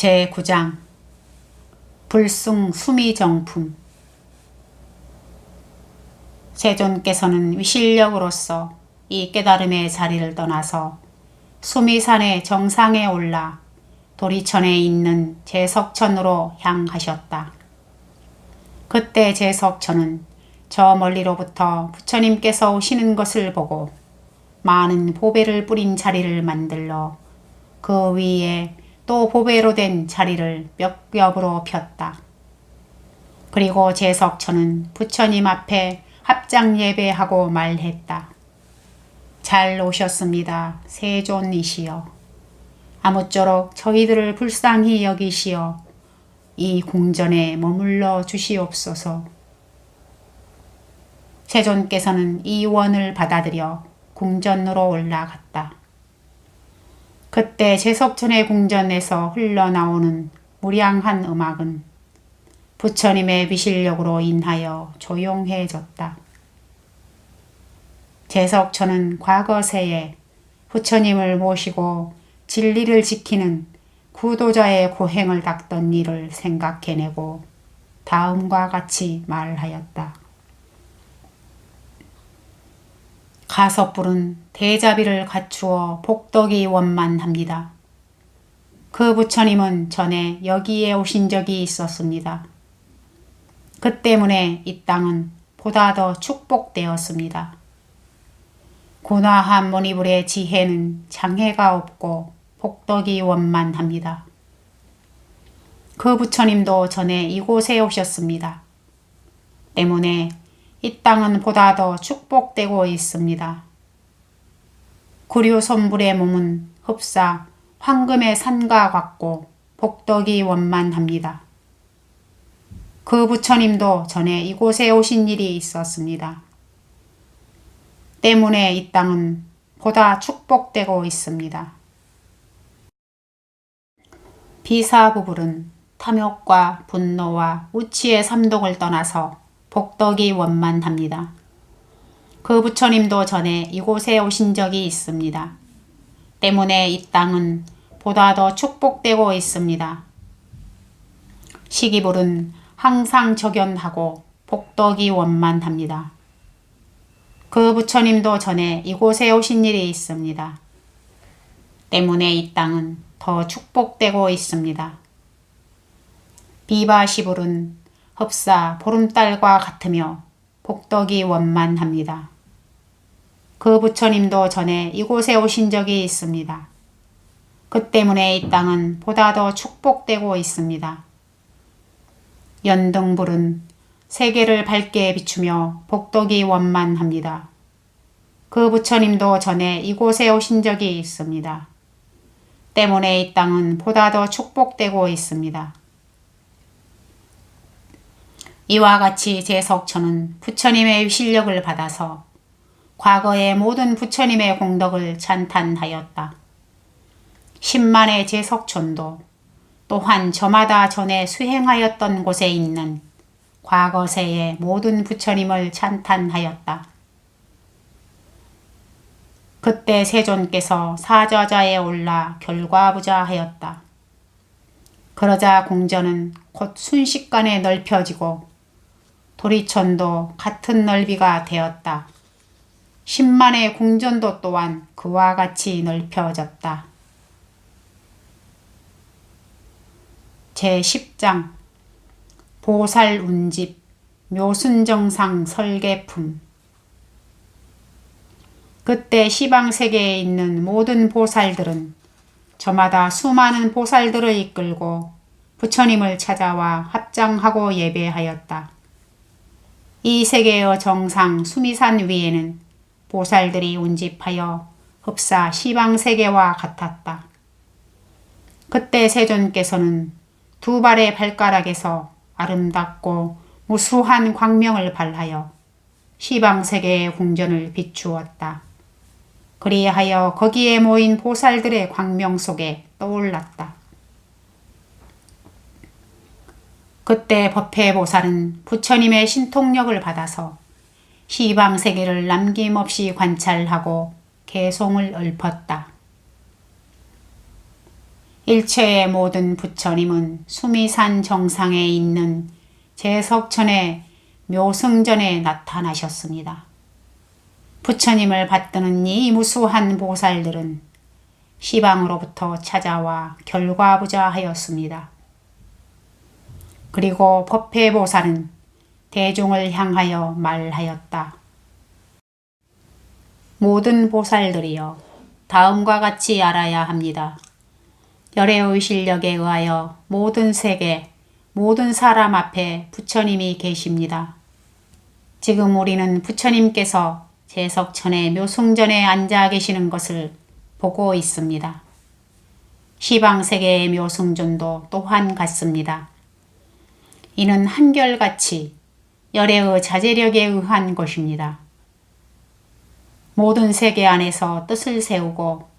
제9장 불승 수미정품. 세존께서는 위실력으로서 이 깨달음의 자리를 떠나서 수미산의 정상에 올라 도리천에 있는 제석천으로 향하셨다. 그때 제석천은 저 멀리로부터 부처님께서 오시는 것을 보고 많은 보배를 뿌린 자리를 만들러 그 위에 또 보배로 된 자리를 몇 겹으로 폈다. 그리고 제석천은 부처님 앞에 합장 예배하고 말했다. 잘 오셨습니다. 세존이시여. 아무쪼록 저희들을 불쌍히 여기시어 이 궁전에 머물러 주시옵소서. 세존께서는 이 원을 받아들여 궁전으로 올라갔다. 그때 제석천의 궁전에서 흘러나오는 무량한 음악은 부처님의 비실력으로 인하여 조용해졌다. 제석천은 과거세에 부처님을 모시고 진리를 지키는 구도자의 고행을 닦던 일을 생각해내고 다음과 같이 말하였다. 가섭불은 대자비를 갖추어 복덕이 원만합니다. 그 부처님은 전에 여기에 오신 적이 있었습니다. 그 때문에 이 땅은 보다 더 축복되었습니다. 고나한 모니불의 지혜는 장애가 없고 복덕이 원만합니다. 그 부처님도 전에 이곳에 오셨습니다. 때문에 이 땅은 보다 더 축복되고 있습니다. 구류손불의 몸은 흡사 황금의 산과 같고 복덕이 원만합니다. 그 부처님도 전에 이곳에 오신 일이 있었습니다. 때문에 이 땅은 보다 축복되고 있습니다. 비사부불은 탐욕과 분노와 우치의 삼독을 떠나서 복덕이 원만합니다. 그 부처님도 전에 이곳에 오신 적이 있습니다. 때문에 이 땅은 보다 더 축복되고 있습니다. 시기불은 항상 적연하고 복덕이 원만합니다. 그 부처님도 전에 이곳에 오신 일이 있습니다. 때문에 이 땅은 더 축복되고 있습니다. 비바시불은 흡사 보름달과 같으며 복덕이 원만합니다. 그 부처님도 전에 이곳에 오신 적이 있습니다. 그 때문에 이 땅은 보다 더 축복되고 있습니다. 연등불은 세계를 밝게 비추며 복덕이 원만합니다. 그 부처님도 전에 이곳에 오신 적이 있습니다. 때문에 이 땅은 보다 더 축복되고 있습니다. 이와 같이 제석천은 부처님의 실력을 받아서 과거의 모든 부처님의 공덕을 찬탄하였다. 10만의 제석천도 또한 저마다 전에 수행하였던 곳에 있는 과거세의 모든 부처님을 찬탄하였다. 그때 세존께서 사저자에 올라 결과부자하였다. 그러자 궁전은 곧 순식간에 넓혀지고 도리천도 같은 넓이가 되었다. 10만의 궁전도 또한 그와 같이 넓혀졌다. 제10장 보살운집 묘순정상 설계품. 그때 시방세계에 있는 모든 보살들은 저마다 수많은 보살들을 이끌고 부처님을 찾아와 합장하고 예배하였다. 이 세계의 정상 수미산 위에는 보살들이 운집하여 흡사 시방세계와 같았다. 그때 세존께서는 두 발의 발가락에서 아름답고 무수한 광명을 발하여 시방세계의 궁전을 비추었다. 그리하여 거기에 모인 보살들의 광명 속에 떠올랐다. 그때 법회보살은 부처님의 신통력을 받아서 시방세계를 남김없이 관찰하고 개송을 읊었다. 일체의 모든 부처님은 수미산 정상에 있는 제석천의 묘승전에 나타나셨습니다. 부처님을 받드는 이 무수한 보살들은 시방으로부터 찾아와 결과부자하였습니다. 그리고 법회보살은 대중을 향하여 말하였다. 모든 보살들이여, 다음과 같이 알아야 합니다. 열애의 실력에 의하여 모든 세계, 모든 사람 앞에 부처님이 계십니다. 지금 우리는 부처님께서 제석천의 묘승전에 앉아 계시는 것을 보고 있습니다. 시방세계의 묘승전도 또한 같습니다. 이는 한결같이 열애의 자제력에 의한 것입니다. 모든 세계 안에서 뜻을 세우고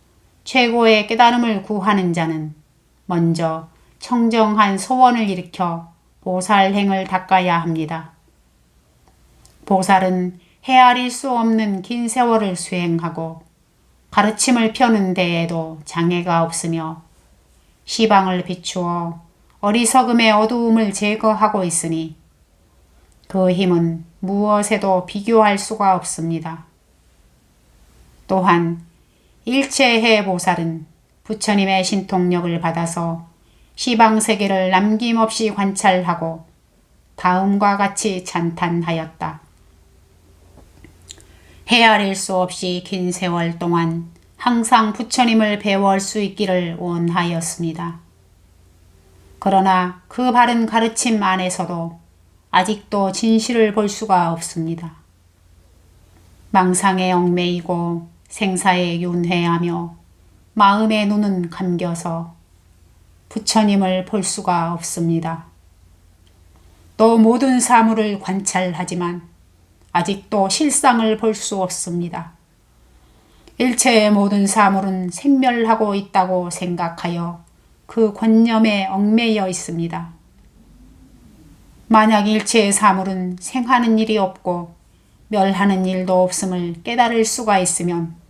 최고의 깨달음을 구하는 자는 먼저 청정한 소원을 일으켜 보살행을 닦아야 합니다. 보살은 헤아릴 수 없는 긴 세월을 수행하고 가르침을 펴는 데에도 장애가 없으며 시방을 비추어 어리석음의 어두움을 제거하고 있으니 그 힘은 무엇에도 비교할 수가 없습니다. 또한 일체해 보살은 부처님의 신통력을 받아서 시방세계를 남김없이 관찰하고 다음과 같이 찬탄하였다. 헤아릴 수 없이 긴 세월 동안 항상 부처님을 배워올 수 있기를 원하였습니다. 그러나 그 바른 가르침 안에서도 아직도 진실을 볼 수가 없습니다. 망상에 얽매이고 생사에 윤회하며 마음의 눈은 감겨서 부처님을 볼 수가 없습니다. 또 모든 사물을 관찰하지만 아직도 실상을 볼 수 없습니다. 일체의 모든 사물은 생멸하고 있다고 생각하여 그 관념에 얽매여 있습니다. 만약 일체의 사물은 생하는 일이 없고 멸하는 일도 없음을 깨달을 수가 있으면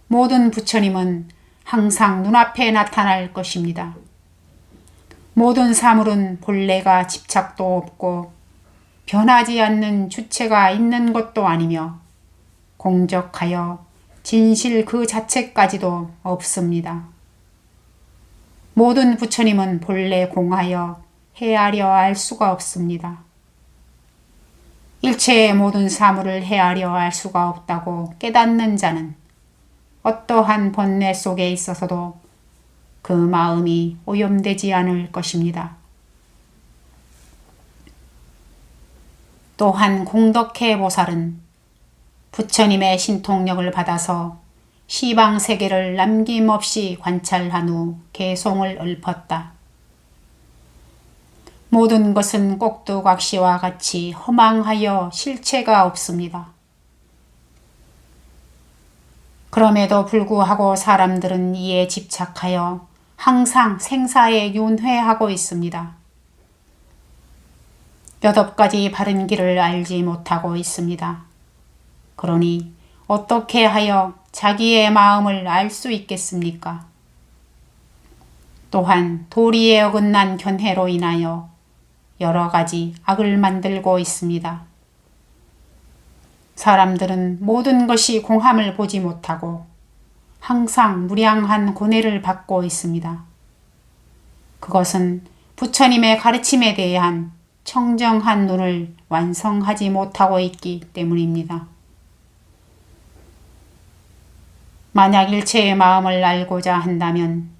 모든 부처님은 항상 눈앞에 나타날 것입니다. 모든 사물은 본래가 집착도 없고 변하지 않는 주체가 있는 것도 아니며 공적하여 진실 그 자체까지도 없습니다. 모든 부처님은 본래 공하여 헤아려 알 수가 없습니다. 일체의 모든 사물을 헤아려 알 수가 없다고 깨닫는 자는 어떠한 번뇌 속에 있어서도 그 마음이 오염되지 않을 것입니다. 또한 공덕해 보살은 부처님의 신통력을 받아서 시방세계를 남김없이 관찰한 후 개송을 읊었다. 모든 것은 꼭두각시와 같이 허망하여 실체가 없습니다. 그럼에도 불구하고 사람들은 이에 집착하여 항상 생사에 윤회하고 있습니다. 8가지 바른 길을 알지 못하고 있습니다. 그러니 어떻게 하여 자기의 마음을 알 수 있겠습니까? 또한 도리에 어긋난 견해로 인하여 여러 가지 악을 만들고 있습니다. 사람들은 모든 것이 공함을 보지 못하고 항상 무량한 고뇌를 받고 있습니다. 그것은 부처님의 가르침에 대한 청정한 눈을 완성하지 못하고 있기 때문입니다. 만약 일체의 마음을 알고자 한다면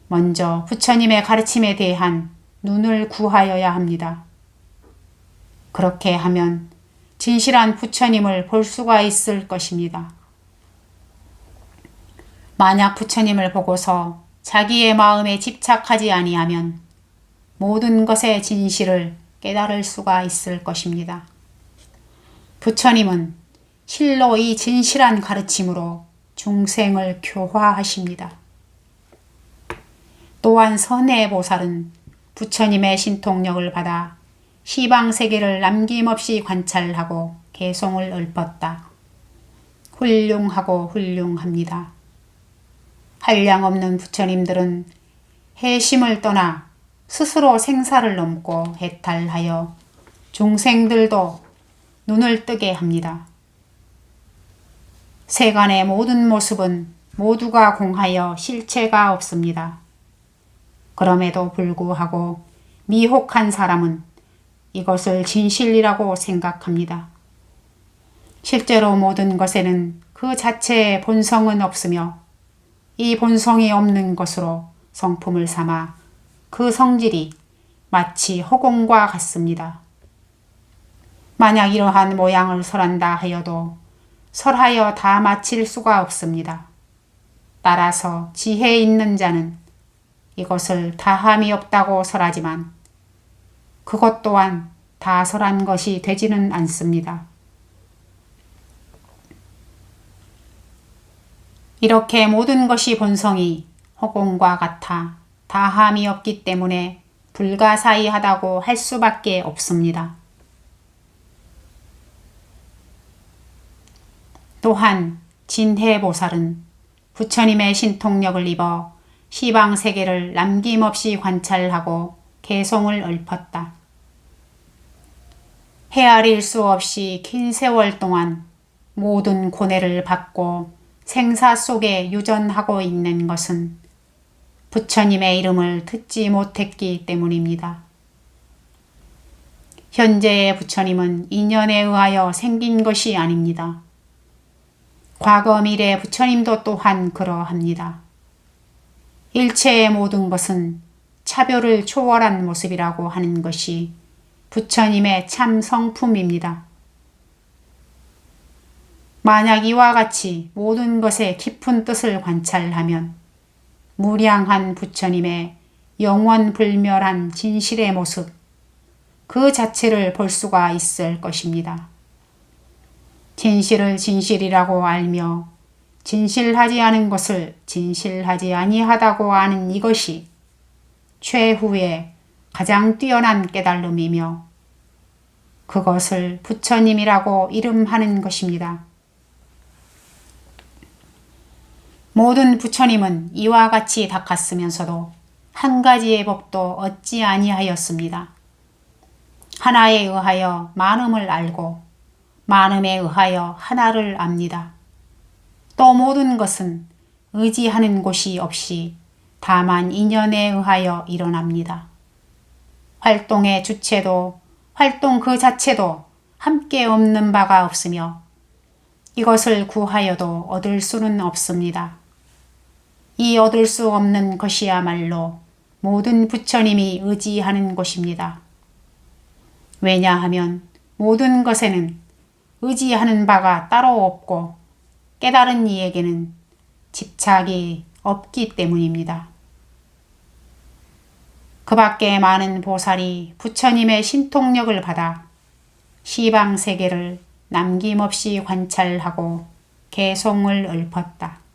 먼저 부처님의 가르침에 대한 눈을 구하여야 합니다. 그렇게 하면 진실한 부처님을 볼 수가 있을 것입니다. 만약 부처님을 보고서 자기의 마음에 집착하지 아니하면 모든 것의 진실을 깨달을 수가 있을 것입니다. 부처님은 실로 이 진실한 가르침으로 중생을 교화하십니다. 또한 선해 보살은 부처님의 신통력을 받아 시방세계를 남김없이 관찰하고 개송을 읊었다. 훌륭하고 훌륭합니다. 한량없는 부처님들은 해심을 떠나 스스로 생사를 넘고 해탈하여 중생들도 눈을 뜨게 합니다. 세간의 모든 모습은 모두가 공하여 실체가 없습니다. 그럼에도 불구하고 미혹한 사람은 이것을 진실이라고 생각합니다. 실제로 모든 것에는 그 자체의 본성은 없으며 이 본성이 없는 것으로 성품을 삼아 그 성질이 마치 허공과 같습니다. 만약 이러한 모양을 설한다 하여도 설하여 다 마칠 수가 없습니다. 따라서 지혜 있는 자는 이것을 다함이 없다고 설하지만 그것 또한 다 설한 것이 되지는 않습니다. 이렇게 모든 것이 본성이 허공과 같아 다함이 없기 때문에 불가사의하다고 할 수밖에 없습니다. 또한 진해보살은 부처님의 신통력을 입어 시방세계를 남김없이 관찰하고 개송을 읊었다. 헤아릴 수 없이 긴 세월 동안 모든 고뇌를 받고 생사 속에 유전하고 있는 것은 부처님의 이름을 듣지 못했기 때문입니다. 현재의 부처님은 인연에 의하여 생긴 것이 아닙니다. 과거 미래 부처님도 또한 그러합니다. 일체의 모든 것은 차별을 초월한 모습이라고 하는 것이 부처님의 참 성품입니다. 만약 이와 같이 모든 것의 깊은 뜻을 관찰하면 무량한 부처님의 영원불멸한 진실의 모습 그 자체를 볼 수가 있을 것입니다. 진실을 진실이라고 알며 진실하지 않은 것을 진실하지 아니하다고 아는 이것이 최후의 가장 뛰어난 깨달음이며 그것을 부처님이라고 이름하는 것입니다. 모든 부처님은 이와 같이 닦았으면서도 한 가지의 법도 얻지 아니하였습니다. 하나에 의하여 많음을 알고 많음에 의하여 하나를 압니다. 또 모든 것은 의지하는 곳이 없이 다만 인연에 의하여 일어납니다. 활동의 주체도 활동 그 자체도 함께 없는 바가 없으며 이것을 구하여도 얻을 수는 없습니다. 이 얻을 수 없는 것이야말로 모든 부처님이 의지하는 곳입니다. 왜냐하면 모든 것에는 의지하는 바가 따로 없고 깨달은 이에게는 집착이 없기 때문입니다. 그 밖에 많은 보살이 부처님의 신통력을 받아 시방세계를 남김없이 관찰하고 개송을 읊었다.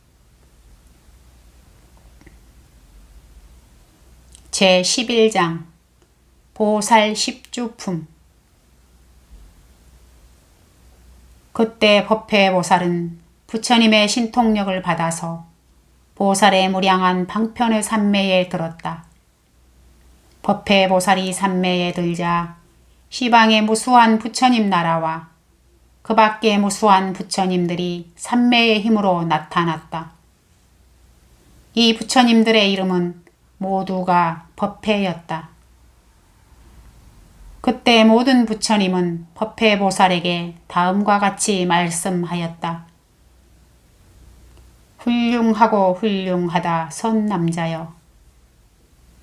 제11장 보살 십주품. 그때 법회보살은 부처님의 신통력을 받아서 보살의 무량한 방편의 산매에 들었다. 법회보살이 산매에 들자 시방의 무수한 부처님 나라와 그 밖의 무수한 부처님들이 산매의 힘으로 나타났다. 이 부처님들의 이름은 모두가 법회였다. 그때 모든 부처님은 법회보살에게 다음과 같이 말씀하였다. 훌륭하고 훌륭하다 선남자여.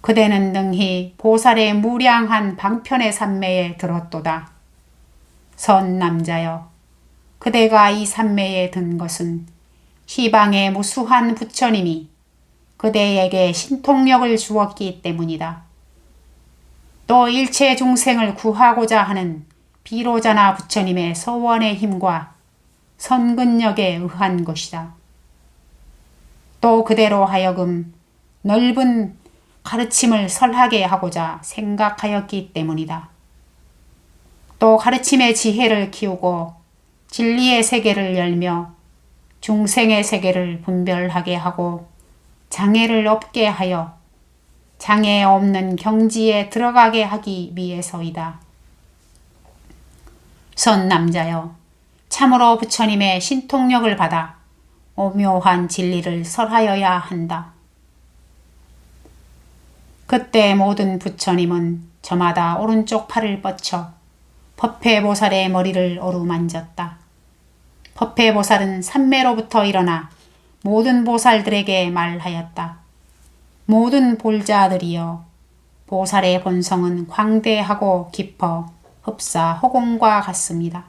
그대는 능히 보살의 무량한 방편의 산매에 들었도다. 선남자여. 그대가 이 산매에 든 것은 시방의 무수한 부처님이 그대에게 신통력을 주었기 때문이다. 또 일체 중생을 구하고자 하는 비로자나 부처님의 서원의 힘과 선근력에 의한 것이다. 또 그대로 하여금 넓은 가르침을 설하게 하고자 생각하였기 때문이다. 또 가르침의 지혜를 키우고 진리의 세계를 열며 중생의 세계를 분별하게 하고 장애를 없게 하여 장애 없는 경지에 들어가게 하기 위해서이다. 선남자여, 참으로 부처님의 신통력을 받아 오묘한 진리를 설하여야 한다. 그때 모든 부처님은 저마다 오른쪽 팔을 뻗쳐 법회보살의 머리를 어루만졌다. 법회보살은 삼매로부터 일어나 모든 보살들에게 말하였다. 모든 볼자들이여, 보살의 본성은 광대하고 깊어 흡사 허공과 같습니다.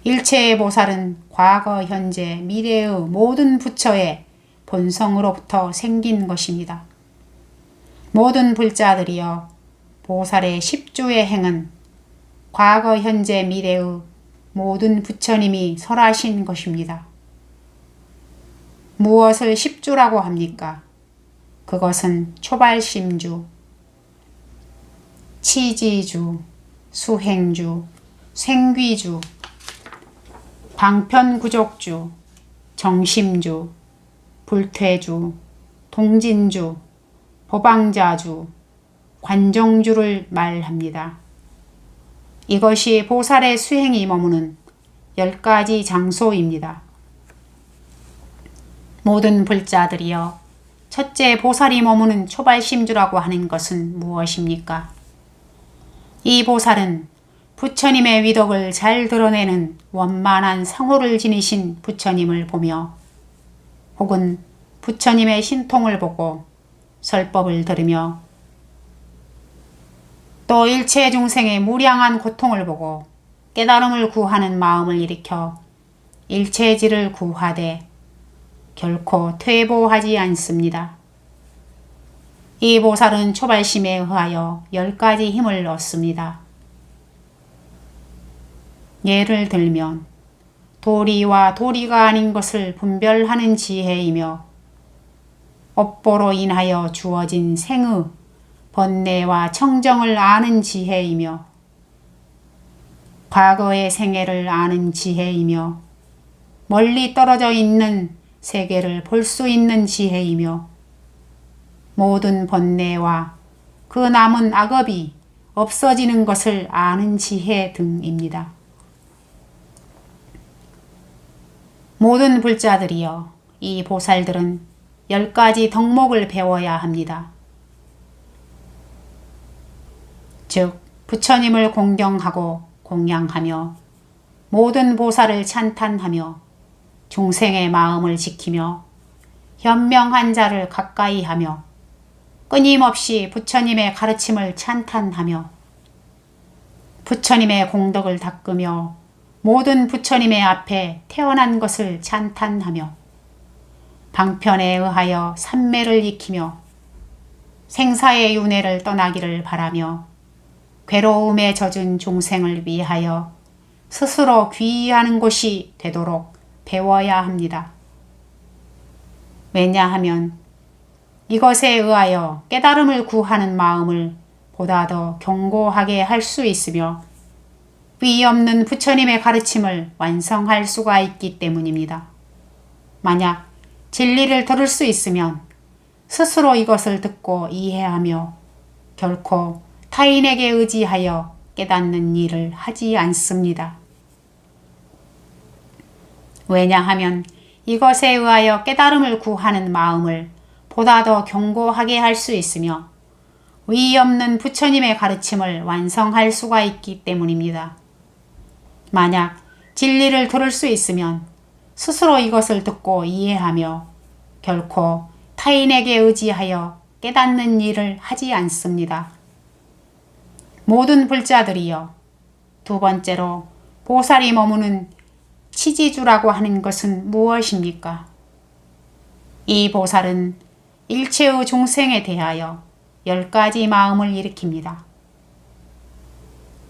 일체의 보살은 과거, 현재, 미래의 모든 부처의 본성으로부터 생긴 것입니다. 모든 불자들이여, 보살의 10주의 행은 과거, 현재, 미래의 모든 부처님이 설하신 것입니다. 무엇을 10주라고 합니까? 그것은 초발심주, 치지주, 수행주, 생귀주, 방편구족주, 정심주, 불퇴주, 동진주, 보방자주, 관정주를 말합니다. 이것이 보살의 수행이 머무는 10가지 장소입니다. 모든 불자들이여, 첫째 보살이 머무는 초발심주라고 하는 것은 무엇입니까? 이 보살은 부처님의 위덕을 잘 드러내는 원만한 상호를 지니신 부처님을 보며 혹은 부처님의 신통을 보고 설법을 들으며 또 일체 중생의 무량한 고통을 보고 깨달음을 구하는 마음을 일으켜 일체지를 구하되 결코 퇴보하지 않습니다. 이 보살은 초발심에 의하여 10가지 힘을 얻습니다. 예를 들면 도리와 도리가 아닌 것을 분별하는 지혜이며 업보로 인하여 주어진 생의, 번뇌와 청정을 아는 지혜이며 과거의 생애를 아는 지혜이며 멀리 떨어져 있는 세계를 볼 수 있는 지혜이며 모든 번뇌와 그 남은 악업이 없어지는 것을 아는 지혜 등입니다. 모든 불자들이여, 이 보살들은 10가지 덕목을 배워야 합니다. 즉 부처님을 공경하고 공양하며 모든 보살을 찬탄하며 중생의 마음을 지키며 현명한 자를 가까이 하며 끊임없이 부처님의 가르침을 찬탄하며 부처님의 공덕을 닦으며 모든 부처님의 앞에 태어난 것을 찬탄하며 방편에 의하여 삼매를 익히며 생사의 윤회를 떠나기를 바라며 괴로움에 젖은 중생을 위하여 스스로 귀의하는 곳이 되도록 배워야 합니다. 왜냐하면 이것에 의하여 깨달음을 구하는 마음을 보다 더 견고하게 할 수 있으며 위 없는 부처님의 가르침을 완성할 수가 있기 때문입니다. 만약 진리를 들을 수 있으면 스스로 이것을 듣고 이해하며 결코 타인에게 의지하여 깨닫는 일을 하지 않습니다. 왜냐하면 이것에 의하여 깨달음을 구하는 마음을 보다 더 견고하게 할 수 있으며 위 없는 부처님의 가르침을 완성할 수가 있기 때문입니다. 만약 진리를 들을 수 있으면 스스로 이것을 듣고 이해하며 결코 타인에게 의지하여 깨닫는 일을 하지 않습니다. 모든 불자들이여, 두 번째로 보살이 머무는 치지주라고 하는 것은 무엇입니까? 이 보살은 일체의 중생에 대하여 10가지 마음을 일으킵니다.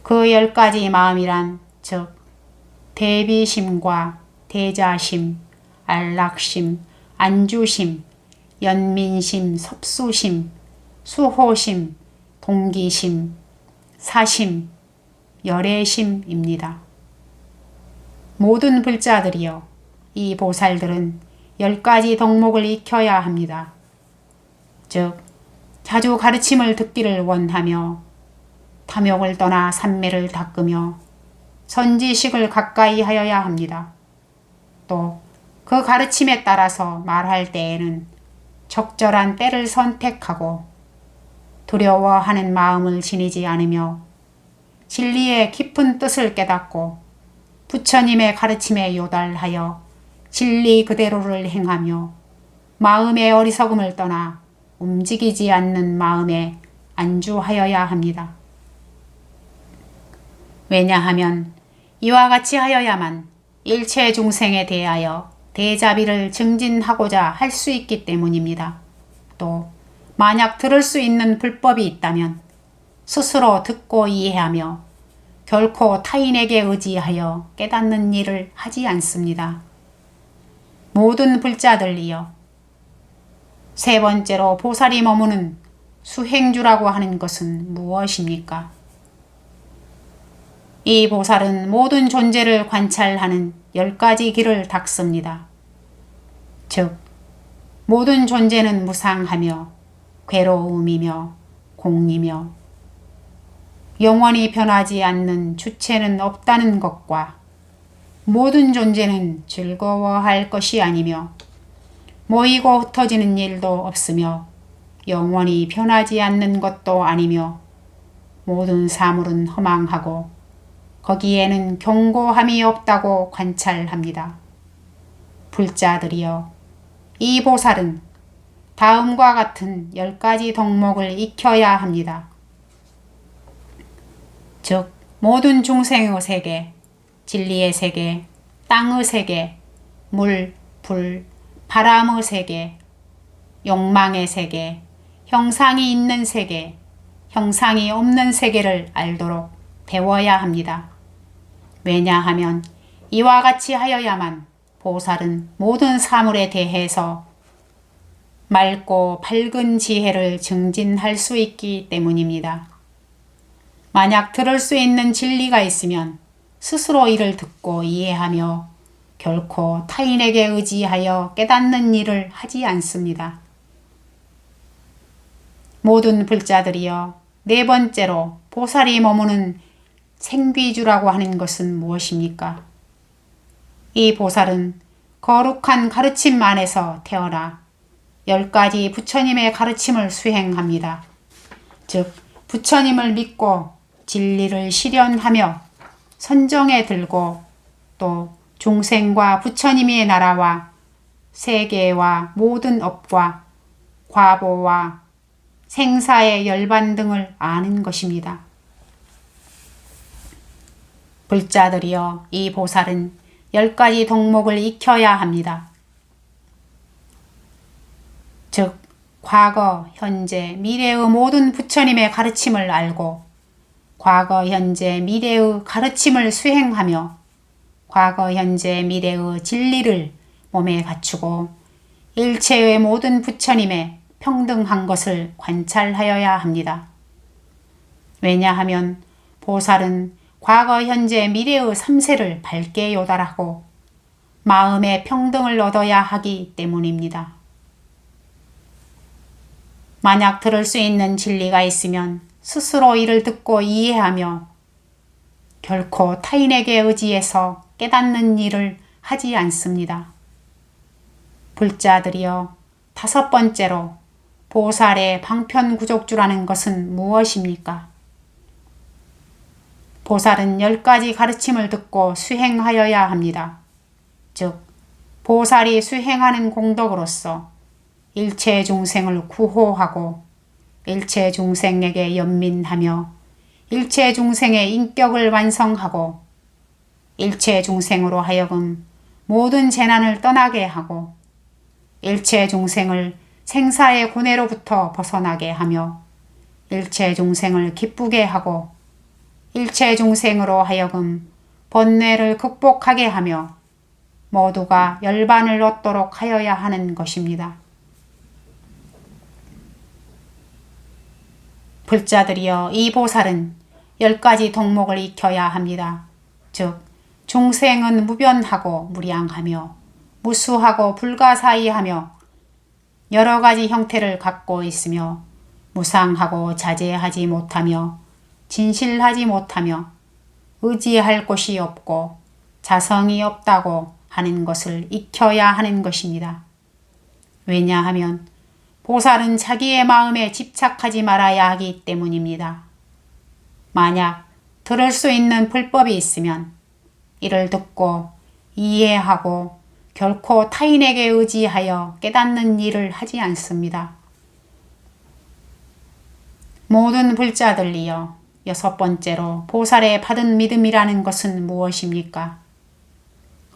그 10가지 마음이란 즉 대비심과 대자심, 안락심, 안주심, 연민심, 섭수심, 수호심, 동기심, 사심, 열애심입니다. 모든 불자들이여, 이 보살들은 10가지 덕목을 익혀야 합니다. 즉 자주 가르침을 듣기를 원하며 탐욕을 떠나 삼매를 닦으며 선지식을 가까이 하여야 합니다. 또 그 가르침에 따라서 말할 때에는 적절한 때를 선택하고 두려워하는 마음을 지니지 않으며 진리의 깊은 뜻을 깨닫고 부처님의 가르침에 요달하여 진리 그대로를 행하며 마음의 어리석음을 떠나 움직이지 않는 마음에 안주하여야 합니다. 왜냐하면 이와 같이 하여야만 일체 중생에 대하여 대자비를 증진하고자 할 수 있기 때문입니다. 또 만약 들을 수 있는 불법이 있다면 스스로 듣고 이해하며 결코 타인에게 의지하여 깨닫는 일을 하지 않습니다. 모든 불자들이여, 세 번째로 보살이 머무는 수행주라고 하는 것은 무엇입니까? 이 보살은 모든 존재를 관찰하는 10가지 길을 닦습니다. 즉, 모든 존재는 무상하며 괴로움이며 공이며 영원히 변하지 않는 주체는 없다는 것과 모든 존재는 즐거워할 것이 아니며 모이고 흩어지는 일도 없으며 영원히 변하지 않는 것도 아니며 모든 사물은 허망하고 거기에는 견고함이 없다고 관찰합니다. 불자들이여, 이 보살은 다음과 같은 10가지 덕목을 익혀야 합니다. 즉, 모든 중생의 세계, 진리의 세계, 땅의 세계, 물, 불, 바람의 세계, 욕망의 세계, 형상이 있는 세계, 형상이 없는 세계를 알도록 배워야 합니다. 왜냐하면 이와 같이 하여야만 보살은 모든 사물에 대해서 맑고 밝은 지혜를 증진할 수 있기 때문입니다. 만약 들을 수 있는 진리가 있으면 스스로 이를 듣고 이해하며 결코 타인에게 의지하여 깨닫는 일을 하지 않습니다. 모든 불자들이여, 네 번째로 보살이 머무는 생귀주라고 하는 것은 무엇입니까? 이 보살은 거룩한 가르침 안에서 태어나 10가지 부처님의 가르침을 수행합니다. 즉, 부처님을 믿고 진리를 실현하며 선정에 들고 또 중생과 부처님의 나라와 세계와 모든 업과 과보와 생사의 열반 등을 아는 것입니다. 불자들이여, 이 보살은 10가지 덕목을 익혀야 합니다. 즉, 과거, 현재, 미래의 모든 부처님의 가르침을 알고 과거, 현재, 미래의 가르침을 수행하며 과거, 현재, 미래의 진리를 몸에 갖추고 일체의 모든 부처님의 평등한 것을 관찰하여야 합니다. 왜냐하면 보살은 과거, 현재, 미래의 3세를 밝게 요달하고 마음의 평등을 얻어야 하기 때문입니다. 만약 들을 수 있는 진리가 있으면 스스로 이를 듣고 이해하며 결코 타인에게 의지해서 깨닫는 일을 하지 않습니다. 불자들이여, 5번째로 보살의 방편구족주라는 것은 무엇입니까? 보살은 10가지 가르침을 듣고 수행하여야 합니다. 즉, 보살이 수행하는 공덕으로서 일체 중생을 구호하고 일체 중생에게 연민하며 일체 중생의 인격을 완성하고 일체 중생으로 하여금 모든 재난을 떠나게 하고 일체 중생을 생사의 고뇌로부터 벗어나게 하며 일체 중생을 기쁘게 하고 일체 중생으로 하여금 번뇌를 극복하게 하며 모두가 열반을 얻도록 하여야 하는 것입니다. 불자들이여, 이 보살은 10가지 덕목을 익혀야 합니다. 즉, 중생은 무변하고 무량하며 무수하고 불가사의하며 여러 가지 형태를 갖고 있으며 무상하고 자제하지 못하며 진실하지 못하며 의지할 곳이 없고 자성이 없다고 하는 것을 익혀야 하는 것입니다. 왜냐하면 보살은 자기의 마음에 집착하지 말아야 하기 때문입니다. 만약 들을 수 있는 불법이 있으면 이를 듣고 이해하고 결코 타인에게 의지하여 깨닫는 일을 하지 않습니다. 모든 불자들이여, 6번째로 보살의 받은 믿음이라는 것은 무엇입니까?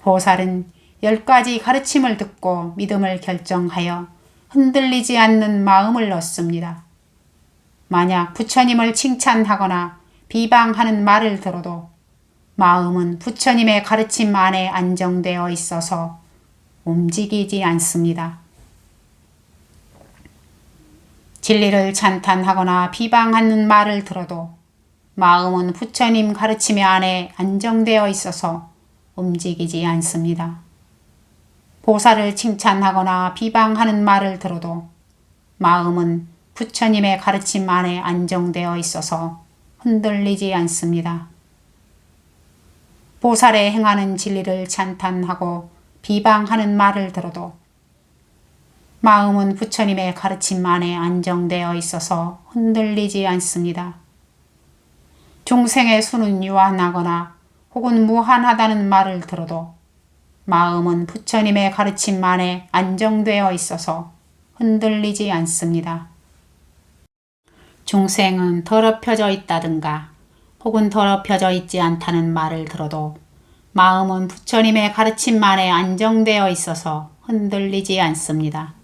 보살은 10가지 가르침을 듣고 믿음을 결정하여 흔들리지 않는 마음을 얻습니다. 만약 부처님을 칭찬하거나 비방하는 말을 들어도 마음은 부처님의 가르침 안에 안정되어 있어서 움직이지 않습니다. 진리를 찬탄하거나 비방하는 말을 들어도 마음은 부처님 가르침 안에 안정되어 있어서 움직이지 않습니다. 보살을 칭찬하거나 비방하는 말을 들어도 마음은 부처님의 가르침 안에 안정되어 있어서 흔들리지 않습니다. 보살의 행하는 진리를 찬탄하고 비방하는 말을 들어도 마음은 부처님의 가르침 안에 안정되어 있어서 흔들리지 않습니다. 중생의 수는 유한하거나 혹은 무한하다는 말을 들어도 마음은 부처님의 가르침 안에 안정되어 있어서 흔들리지 않습니다. 중생은 더럽혀져 있다든가 혹은 더럽혀져 있지 않다는 말을 들어도 마음은 부처님의 가르침 안에 안정되어 있어서 흔들리지 않습니다.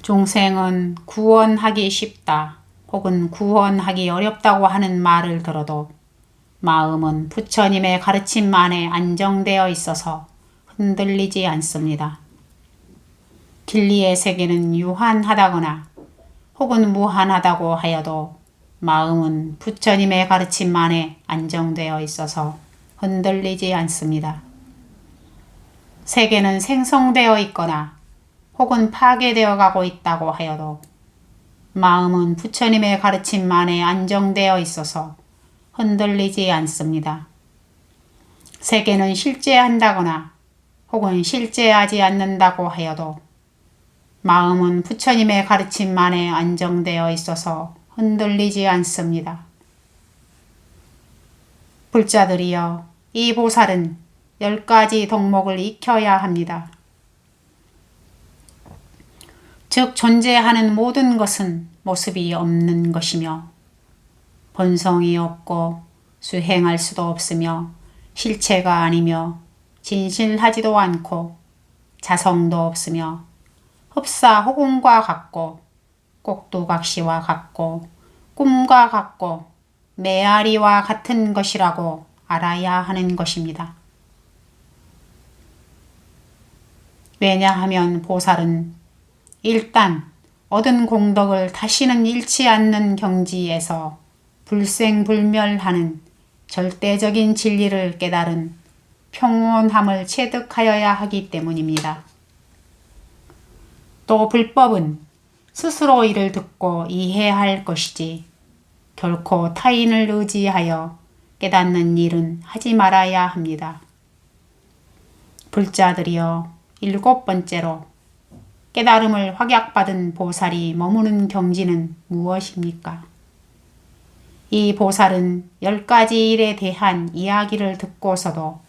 중생은 구원하기 쉽다 혹은 구원하기 어렵다고 하는 말을 들어도 마음은 부처님의 가르침 안에 안정되어 있어서 흔들리지 않습니다. 진리의 세계는 유한하다거나 혹은 무한하다고 하여도 마음은 부처님의 가르침 안에 안정되어 있어서 흔들리지 않습니다. 세계는 생성되어 있거나 혹은 파괴되어 가고 있다고 하여도 마음은 부처님의 가르침 안에 안정되어 있어서 흔들리지 않습니다. 세계는 실제한다거나 혹은 실제하지 않는다고 하여도 마음은 부처님의 가르침 안에 안정되어 있어서 흔들리지 않습니다. 불자들이여, 이 보살은 10가지 덕목을 익혀야 합니다. 즉 존재하는 모든 것은 모습이 없는 것이며 본성이 없고 수행할 수도 없으며 실체가 아니며 진실하지도 않고 자성도 없으며 흡사 호공과 같고 꼭두각시와 같고 꿈과 같고 메아리와 같은 것이라고 알아야 하는 것입니다. 왜냐하면 보살은 일단 얻은 공덕을 다시는 잃지 않는 경지에서 불생불멸하는 절대적인 진리를 깨달은 평온함을 체득하여야 하기 때문입니다. 또 불법은 스스로 이를 듣고 이해할 것이지 결코 타인을 의지하여 깨닫는 일은 하지 말아야 합니다. 불자들이여, 7번째로 깨달음을 확약받은 보살이 머무는 경지는 무엇입니까? 이 보살은 10가지 일에 대한 이야기를 듣고서도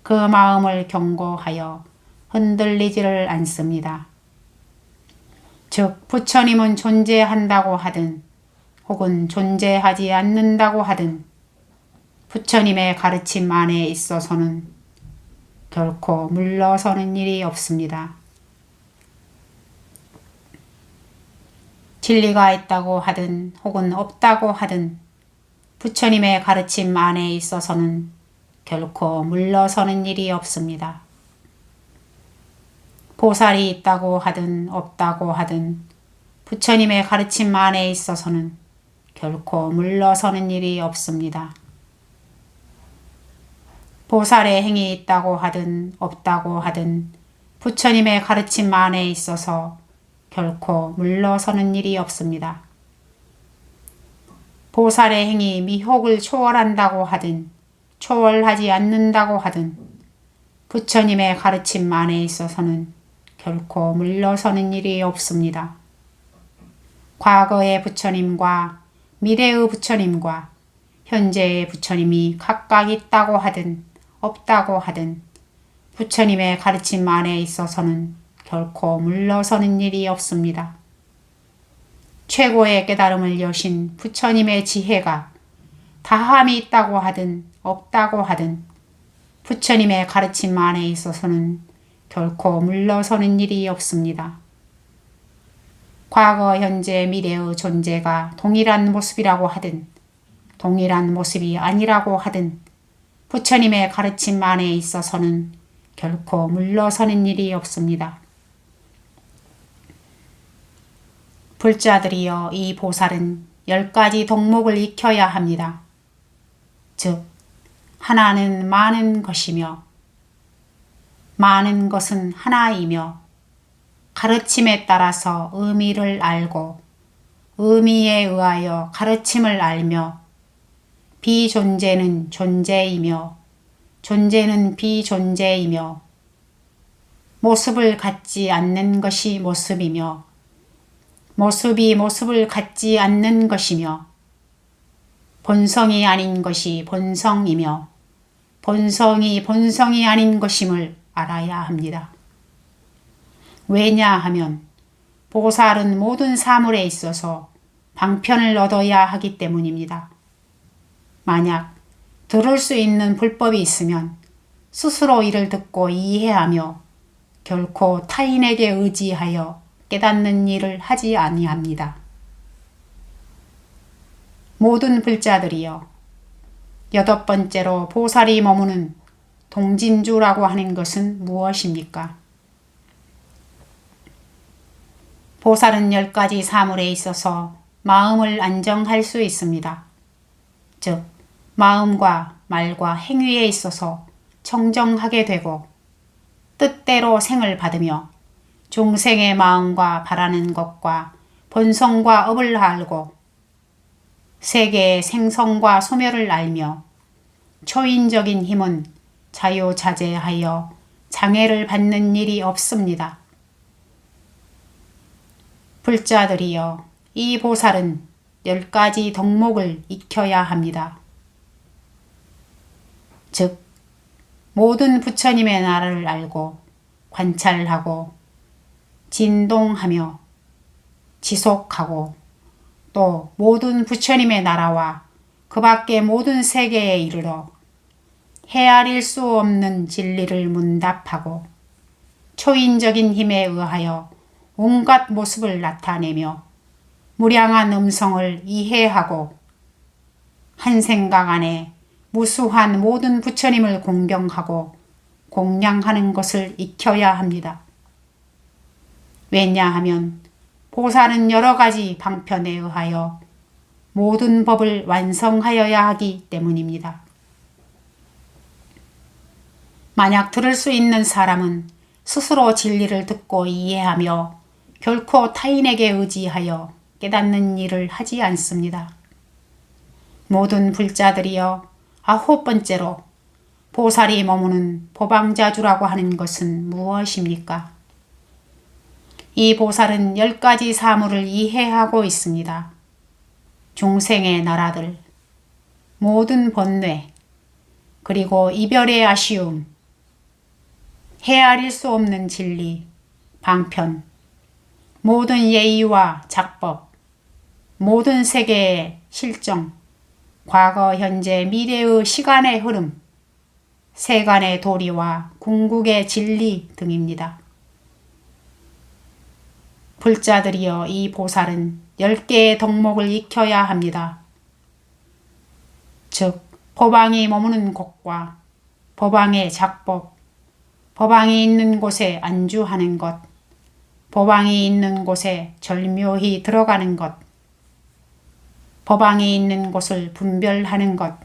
그 마음을 경고하여 흔들리지를 않습니다. 즉 부처님은 존재한다고 하든 혹은 존재하지 않는다고 하든 부처님의 가르침 안에 있어서는 결코 물러서는 일이 없습니다. 진리가 있다고 하든 혹은 없다고 하든 부처님의 가르침 안에 있어서는 결코 물러서는 일이 없습니다. 보살이 있다고 하든 없다고 하든 부처님의 가르침 안에 있어서는 결코 물러서는 일이 없습니다. 보살의 행이 있다고 하든 없다고 하든 부처님의 가르침 안에 있어서 결코 물러서는 일이 없습니다. 보살의 행위 미혹을 초월한다고 하든 초월하지 않는다고 하든 부처님의 가르침 안에 있어서는 결코 물러서는 일이 없습니다. 과거의 부처님과 미래의 부처님과 현재의 부처님이 각각 있다고 하든 없다고 하든 부처님의 가르침 안에 있어서는 결코 물러서는 일이 없습니다. 최고의 깨달음을 여신 부처님의 지혜가 다함이 있다고 하든 없다고 하든 부처님의 가르침 안에 있어서는 결코 물러서는 일이 없습니다. 과거, 현재, 미래의 존재가 동일한 모습이라고 하든 동일한 모습이 아니라고 하든 부처님의 가르침 안에 있어서는 결코 물러서는 일이 없습니다. 불자들이여, 이 보살은 10가지 덕목을 익혀야 합니다. 즉 하나는 많은 것이며 많은 것은 하나이며 가르침에 따라서 의미를 알고 의미에 의하여 가르침을 알며 비존재는 존재이며 존재는 비존재이며 모습을 갖지 않는 것이 모습이며 모습이 모습을 갖지 않는 것이며 본성이 아닌 것이 본성이며 본성이 본성이 아닌 것임을 알아야 합니다. 왜냐하면 보살은 모든 사물에 있어서 방편을 얻어야 하기 때문입니다. 만약 들을 수 있는 불법이 있으면 스스로 이를 듣고 이해하며 결코 타인에게 의지하여 깨닫는 일을 하지 아니합니다. 모든 불자들이여, 8번째로 보살이 머무는 동진주라고 하는 것은 무엇입니까? 보살은 10가지 사물에 있어서 마음을 안정할 수 있습니다. 즉 마음과 말과 행위에 있어서 청정하게 되고 뜻대로 생을 받으며 중생의 마음과 바라는 것과 본성과 업을 알고 세계의 생성과 소멸을 알며 초인적인 힘은 자유자재하여 장애를 받는 일이 없습니다. 불자들이여, 이 보살은 10가지 덕목을 익혀야 합니다. 즉 모든 부처님의 나라를 알고 관찰하고 진동하며 지속하고 또 모든 부처님의 나라와 그 밖의 모든 세계에 이르러 헤아릴 수 없는 진리를 문답하고 초인적인 힘에 의하여 온갖 모습을 나타내며 무량한 음성을 이해하고 한 생각 안에 무수한 모든 부처님을 공경하고 공양하는 것을 익혀야 합니다. 왜냐하면 보살은 여러 가지 방편에 의하여 모든 법을 완성하여야 하기 때문입니다. 만약 들을 수 있는 사람은 스스로 진리를 듣고 이해하며 결코 타인에게 의지하여 깨닫는 일을 하지 않습니다. 모든 불자들이여, 9번째로 보살이 머무는 보방자주라고 하는 것은 무엇입니까? 이 보살은 10가지 사물을 이해하고 있습니다. 중생의 나라들, 모든 번뇌, 그리고 이별의 아쉬움, 헤아릴 수 없는 진리, 방편, 모든 예의와 작법, 모든 세계의 실정, 과거, 현재, 미래의 시간의 흐름, 세간의 도리와 궁극의 진리 등입니다. 불자들이여, 이 보살은 10개의 덕목을 익혀야 합니다. 즉 법왕이 머무는 곳과 법왕의 작법, 법왕이 있는 곳에 안주하는 것, 법왕이 있는 곳에 절묘히 들어가는 것, 법왕이 있는 곳을 분별하는 것,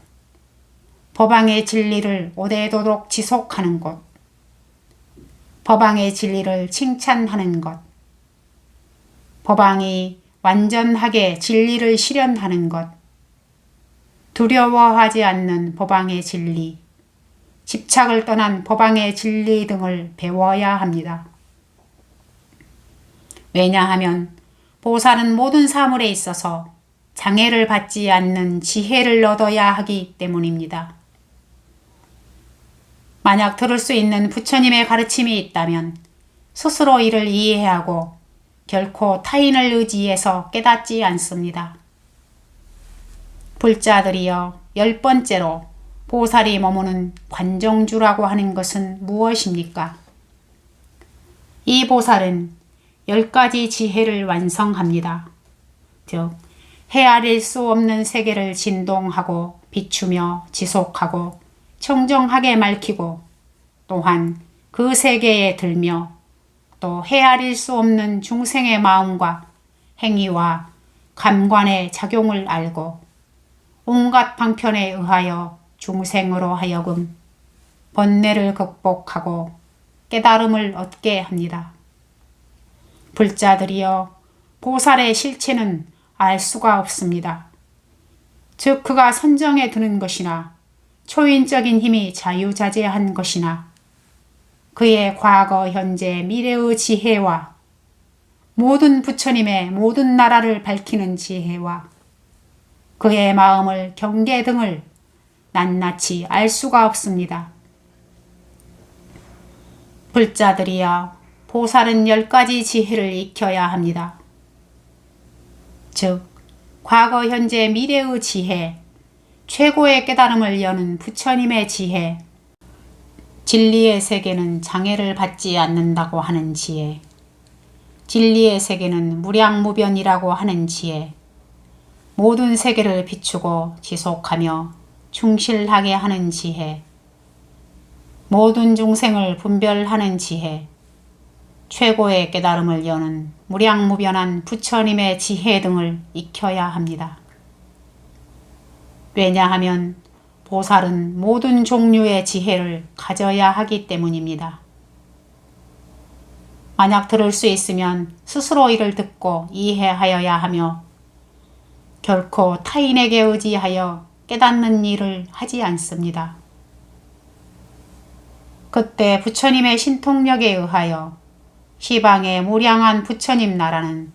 법왕의 진리를 오래도록 지속하는 것, 법왕의 진리를 칭찬하는 것, 법왕이 완전하게 진리를 실현하는 것, 두려워하지 않는 법왕의 진리, 집착을 떠난 법왕의 진리 등을 배워야 합니다. 왜냐하면 보살은 모든 사물에 있어서 장애를 받지 않는 지혜를 얻어야 하기 때문입니다. 만약 들을 수 있는 부처님의 가르침이 있다면 스스로 이를 이해하고 결코 타인을 의지해서 깨닫지 않습니다. 불자들이여, 10번째로 보살이 머무는 관정주라고 하는 것은 무엇입니까? 이 보살은 10가지 지혜를 완성합니다. 즉, 헤아릴 수 없는 세계를 진동하고 비추며 지속하고 청정하게 밝히고 또한 그 세계에 들며 또 헤아릴 수 없는 중생의 마음과 행위와 감관의 작용을 알고 온갖 방편에 의하여 중생으로 하여금 번뇌를 극복하고 깨달음을 얻게 합니다. 불자들이여, 보살의 실체는 알 수가 없습니다. 즉 그가 선정에 드는 것이나 초인적인 힘이 자유자재한 것이나 그의 과거, 현재, 미래의 지혜와 모든 부처님의 모든 나라를 밝히는 지혜와 그의 마음을 경계 등을 낱낱이 알 수가 없습니다. 불자들이여, 보살은 10가지 지혜를 익혀야 합니다. 즉, 과거, 현재, 미래의 지혜, 최고의 깨달음을 여는 부처님의 지혜, 진리의 세계는 장애를 받지 않는다고 하는 지혜, 진리의 세계는 무량무변이라고 하는 지혜, 모든 세계를 비추고 지속하며 충실하게 하는 지혜, 모든 중생을 분별하는 지혜, 최고의 깨달음을 여는 무량무변한 부처님의 지혜 등을 익혀야 합니다. 왜냐하면 보살은 모든 종류의 지혜를 가져야 하기 때문입니다. 만약 들을 수 있으면 스스로 이를 듣고 이해하여야 하며 결코 타인에게 의지하여 깨닫는 일을 하지 않습니다. 그때 부처님의 신통력에 의하여 시방의 무량한 부처님 나라는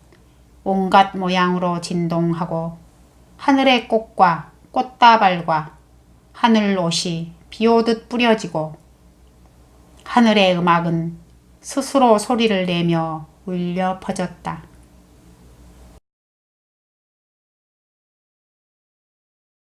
온갖 모양으로 진동하고 하늘의 꽃과 꽃다발과 하늘옷이 비오듯 뿌려지고 하늘의 음악은 스스로 소리를 내며 울려 퍼졌다.